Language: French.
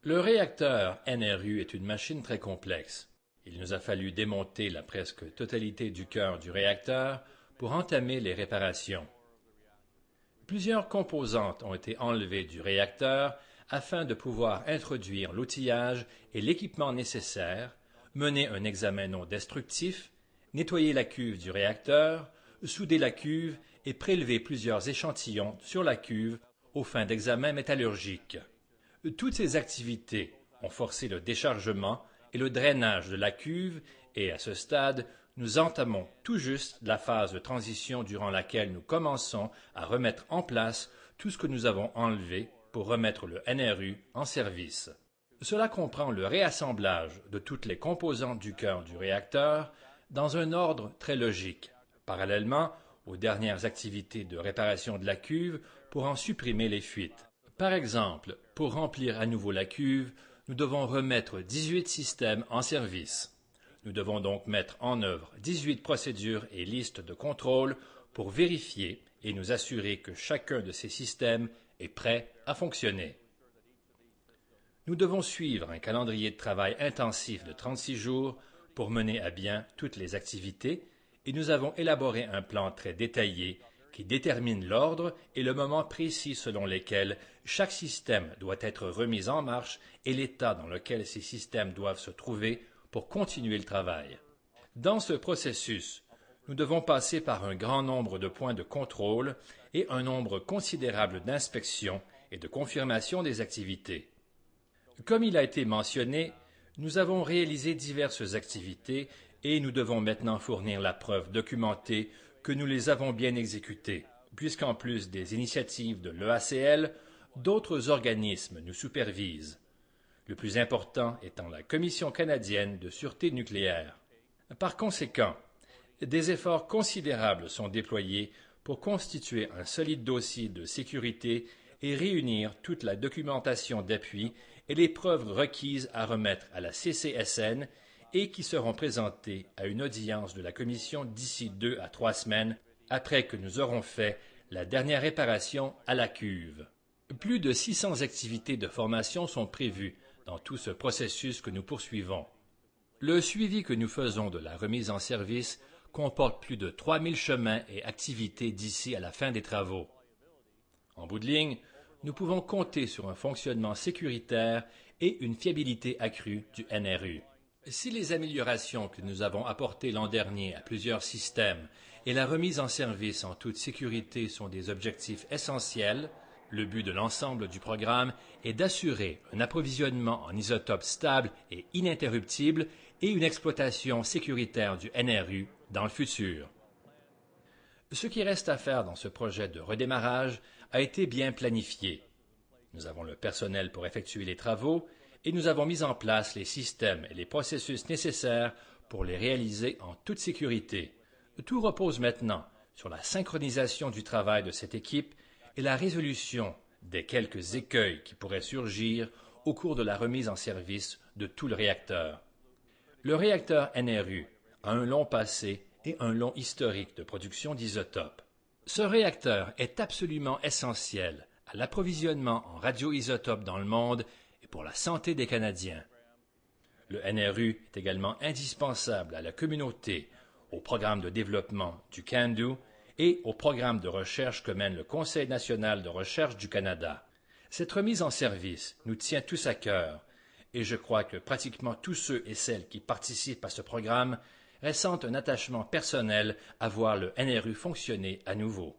Le réacteur NRU est une machine très complexe. Il nous a fallu démonter la presque totalité du cœur du réacteur pour entamer les réparations. Plusieurs composantes ont été enlevées du réacteur afin de pouvoir introduire l'outillage et l'équipement nécessaires, mener un examen non destructif, nettoyer la cuve du réacteur, souder la cuve et prélever plusieurs échantillons sur la cuve aux fins d'examen métallurgique. Toutes ces activités ont forcé le déchargement et le drainage de la cuve et, à ce stade, nous entamons tout juste la phase de transition durant laquelle nous commençons à remettre en place tout ce que nous avons enlevé pour remettre le NRU en service. Cela comprend le réassemblage de toutes les composantes du cœur du réacteur dans un ordre très logique, parallèlement aux dernières activités de réparation de la cuve pour en supprimer les fuites. Par exemple, pour remplir à nouveau la cuve, nous devons remettre 18 systèmes en service. Nous devons donc mettre en œuvre 18 procédures et listes de contrôle pour vérifier et nous assurer que chacun de ces systèmes est prêt à fonctionner. Nous devons suivre un calendrier de travail intensif de 36 jours pour mener à bien toutes les activités et nous avons élaboré un plan très détaillé qui détermine l'ordre et le moment précis selon lesquels chaque système doit être remis en marche et l'état dans lequel ces systèmes doivent se trouver pour continuer le travail. Dans ce processus, nous devons passer par un grand nombre de points de contrôle et un nombre considérable d'inspections et de confirmation des activités. Comme il a été mentionné, nous avons réalisé diverses activités et nous devons maintenant fournir la preuve documentée que nous les avons bien exécutées, puisqu'en plus des initiatives de l'EACL, d'autres organismes nous supervisent, le plus important étant la Commission canadienne de sûreté nucléaire. Par conséquent, des efforts considérables sont déployés pour constituer un solide dossier de sécurité et réunir toute la documentation d'appui et les preuves requises à remettre à la CCSN et qui seront présentées à une audience de la Commission d'ici 2 à 3 semaines après que nous aurons fait la dernière réparation à la cuve. Plus de 600 activités de formation sont prévues dans tout ce processus que nous poursuivons. Le suivi que nous faisons de la remise en service comporte plus de 3000 chemins et activités d'ici à la fin des travaux. En bout de ligne, nous pouvons compter sur un fonctionnement sécuritaire et une fiabilité accrue du NRU. Si les améliorations que nous avons apportées l'an dernier à plusieurs systèmes et la remise en service en toute sécurité sont des objectifs essentiels, le but de l'ensemble du programme est d'assurer un approvisionnement en isotopes stable et ininterruptible et une exploitation sécuritaire du NRU dans le futur. Ce qui reste à faire dans ce projet de redémarrage a été bien planifié. Nous avons le personnel pour effectuer les travaux et nous avons mis en place les systèmes et les processus nécessaires pour les réaliser en toute sécurité. Tout repose maintenant sur la synchronisation du travail de cette équipe et la résolution des quelques écueils qui pourraient surgir au cours de la remise en service de tout le réacteur. Le réacteur NRU a un long passé et un long historique de production d'isotopes. Ce réacteur est absolument essentiel à l'approvisionnement en radioisotopes dans le monde et pour la santé des Canadiens. Le NRU est également indispensable à la communauté, au programme de développement du CANDU et au programme de recherche que mène le Conseil national de recherche du Canada. Cette remise en service nous tient tous à cœur et je crois que pratiquement tous ceux et celles qui participent à ce programme ressentent un attachement personnel à voir le NRU fonctionner à nouveau.